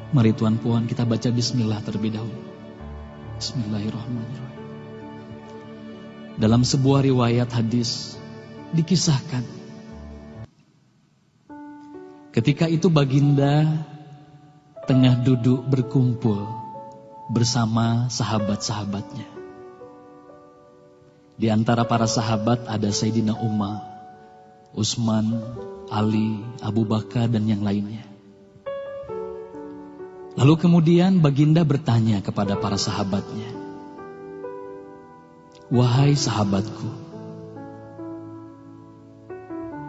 Mari Tuan Puan kita baca bismillah terlebih dahulu. Bismillahirrahmanirrahim. Dalam sebuah riwayat hadis dikisahkan, ketika itu baginda tengah duduk berkumpul bersama sahabat-sahabatnya. Di antara para sahabat ada Sayyidina Umar, Utsman, Ali, Abu Bakar dan yang lainnya. Lalu kemudian baginda bertanya kepada para sahabatnya, "Wahai sahabatku,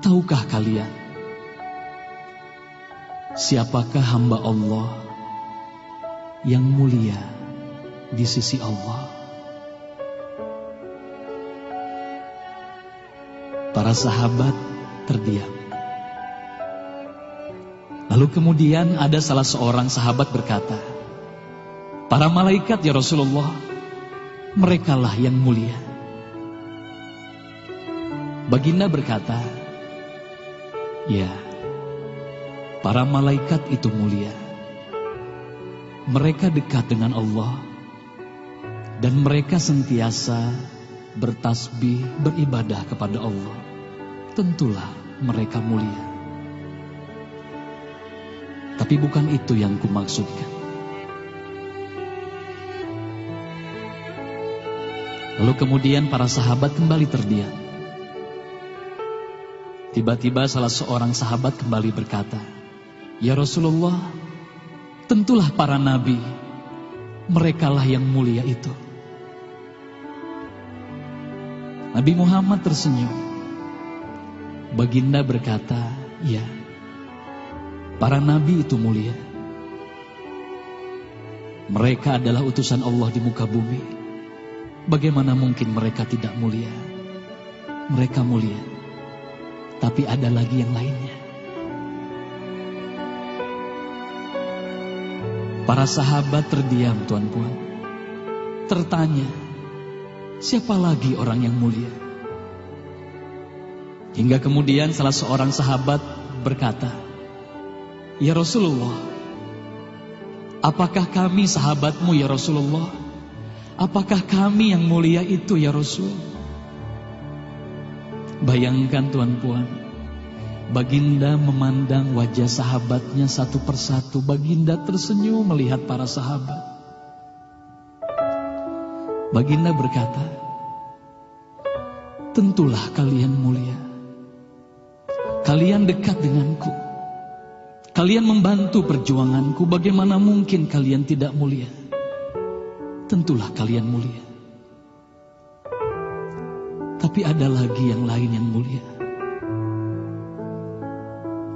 tahukah kalian siapakah hamba Allah yang mulia di sisi Allah?" Para sahabat terdiam. Lalu kemudian ada salah seorang sahabat berkata, "Para malaikat ya Rasulullah, merekalah yang mulia." Baginda berkata, "Ya, para malaikat itu mulia. Mereka dekat dengan Allah dan mereka sentiasa bertasbih, beribadah kepada Allah. Tentulah mereka mulia. Tapi bukan itu yang kumaksudkan." Lalu kemudian para sahabat kembali terdiam. Tiba-tiba salah seorang sahabat kembali berkata, "Ya Rasulullah, tentulah para nabi, merekalah yang mulia itu." Nabi Muhammad tersenyum. Baginda berkata, "Ya, para nabi itu mulia. Mereka adalah utusan Allah di muka bumi. Bagaimana mungkin mereka tidak mulia? Mereka mulia. Tapi ada lagi yang lainnya." Para sahabat terdiam, Tuan Puan. Tertanya, siapa lagi orang yang mulia? Hingga kemudian salah seorang sahabat berkata, "Ya Rasulullah, apakah kami sahabatmu ya Rasulullah? Apakah kami yang mulia itu ya Rasul?" Bayangkan Tuan Puan, baginda memandang wajah sahabatnya satu persatu. Baginda tersenyum melihat para sahabat. Baginda berkata, "Tentulah kalian mulia. Kalian dekat denganku. Kalian membantu perjuanganku. Bagaimana mungkin kalian tidak mulia? Tentulah kalian mulia. Tapi ada lagi yang lain yang mulia."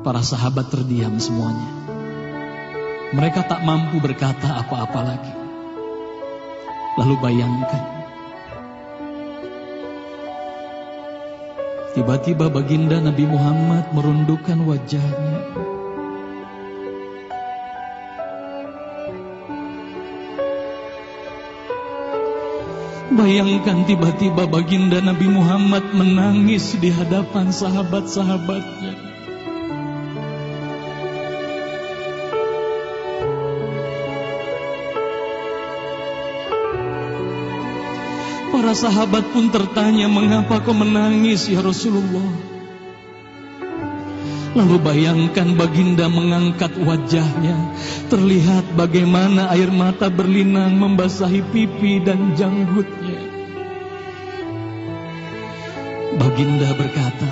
Para sahabat terdiam semuanya. Mereka tak mampu berkata apa-apa lagi. Lalu bayangkan, tiba-tiba baginda Nabi Muhammad merundukkan wajahnya. Bayangkan tiba-tiba baginda Nabi Muhammad menangis di hadapan sahabat-sahabatnya. Para sahabat pun tertanya, "Mengapa kau menangis ya Rasulullah?" Lalu bayangkan baginda mengangkat wajahnya. Terlihat bagaimana air mata berlinang membasahi pipi dan janggutnya. Baginda berkata,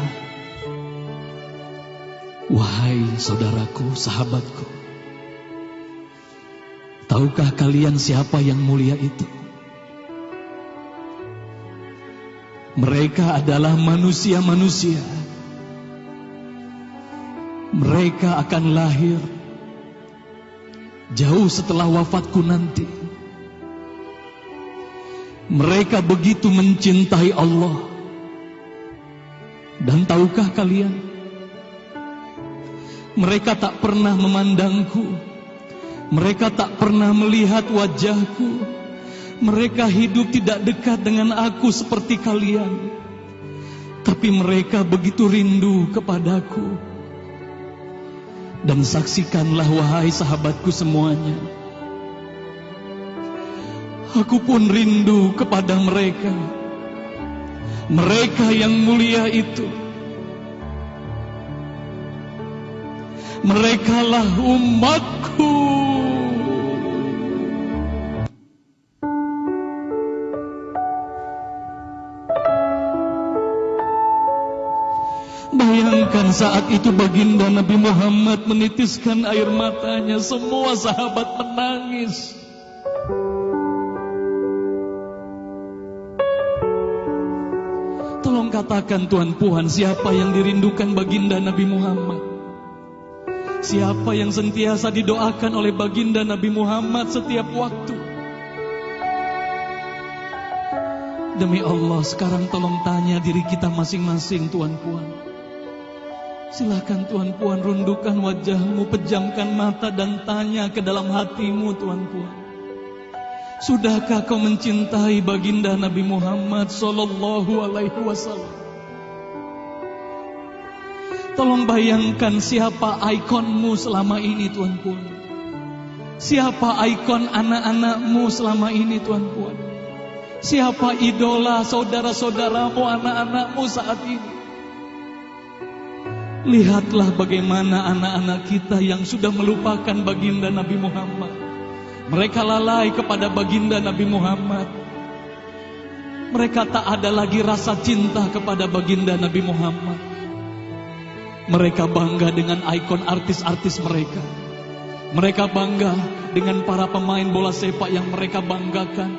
"Wahai saudaraku, sahabatku, tahukah kalian siapa yang mulia itu? Mereka adalah manusia-manusia. Mereka akan lahir jauh setelah wafatku nanti. Mereka begitu mencintai Allah. Dan tahukah kalian, mereka tak pernah memandangku. Mereka tak pernah melihat wajahku. Mereka hidup tidak dekat dengan aku seperti kalian. Tapi mereka begitu rindu kepadaku. Dan saksikanlah wahai sahabatku semuanya, aku pun rindu kepada mereka, mereka yang mulia itu. Merekalah umatku. Bayangkan saat itu baginda Nabi Muhammad menitiskan air matanya, semua sahabat menangis. Tolong katakan Tuhan Puan, siapa yang dirindukan baginda Nabi Muhammad? Siapa yang sentiasa didoakan oleh baginda Nabi Muhammad setiap waktu? Demi Allah, sekarang tolong tanya diri kita masing-masing, Tuan Puan. Silakan Tuan Puan rundukkan wajahmu, pejamkan mata dan tanya ke dalam hatimu, Tuan Puan. Sudahkah kau mencintai baginda Nabi Muhammad sallallahu alaihi wasallam? Tolong bayangkan siapa ikonmu selama ini, Tuan Puan. Siapa ikon anak-anakmu selama ini, Tuan Puan. Siapa idola saudara-saudaramu, anak-anakmu saat ini. Lihatlah bagaimana anak-anak kita yang sudah melupakan baginda Nabi Muhammad. Mereka lalai kepada baginda Nabi Muhammad. Mereka tak ada lagi rasa cinta kepada baginda Nabi Muhammad. Mereka bangga dengan ikon artis-artis mereka. Mereka bangga dengan para pemain bola sepak yang mereka banggakan.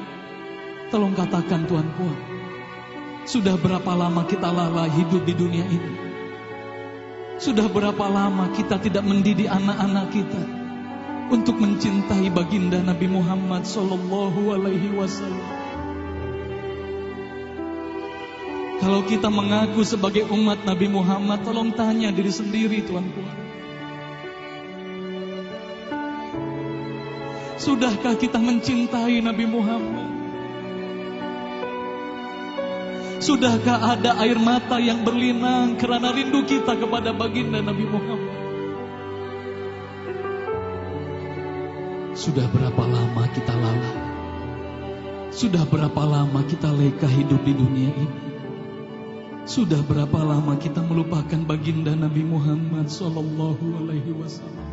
Tolong katakan Tuan Puan, sudah berapa lama kita lalai hidup di dunia ini? Sudah berapa lama kita tidak mendidik anak-anak kita untuk mencintai baginda Nabi Muhammad sallallahu alaihi wasallam? Kalau kita mengaku sebagai umat Nabi Muhammad, tolong tanya diri sendiri, Tuan Puan. Sudahkah kita mencintai Nabi Muhammad? Sudahkah ada air mata yang berlinang karena rindu kita kepada baginda Nabi Muhammad? Sudah berapa lama kita lalai? Sudah berapa lama kita leka hidup di dunia ini? Sudah berapa lama kita melupakan baginda Nabi Muhammad sallallahu alaihi wasallam?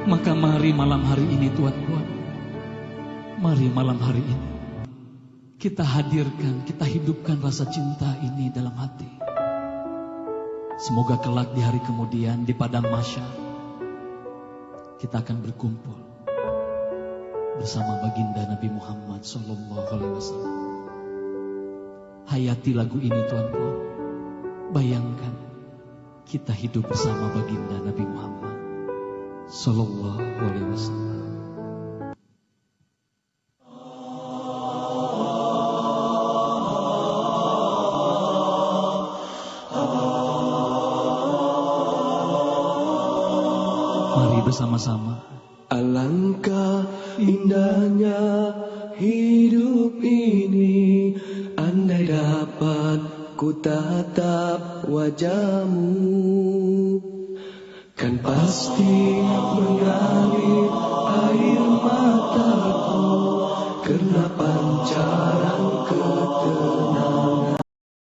Maka mari malam hari ini, Tuan Puan, mari malam hari ini kita hadirkan, kita hidupkan rasa cinta ini dalam hati. Semoga kelak di hari kemudian di padang mahsyar kita akan berkumpul bersama baginda Nabi Muhammad sallallahu alaihi wasallam. Hayati lagu ini, Tuan Puan. Bayangkan kita hidup bersama baginda Nabi Muhammad sallallahu alaihi wasallam. Bersama-sama. Alangkah indahnya hidup ini, andai dapat ku tatap wajahmu, kan pasti mengalir air mataku karena pancaran ketenangan.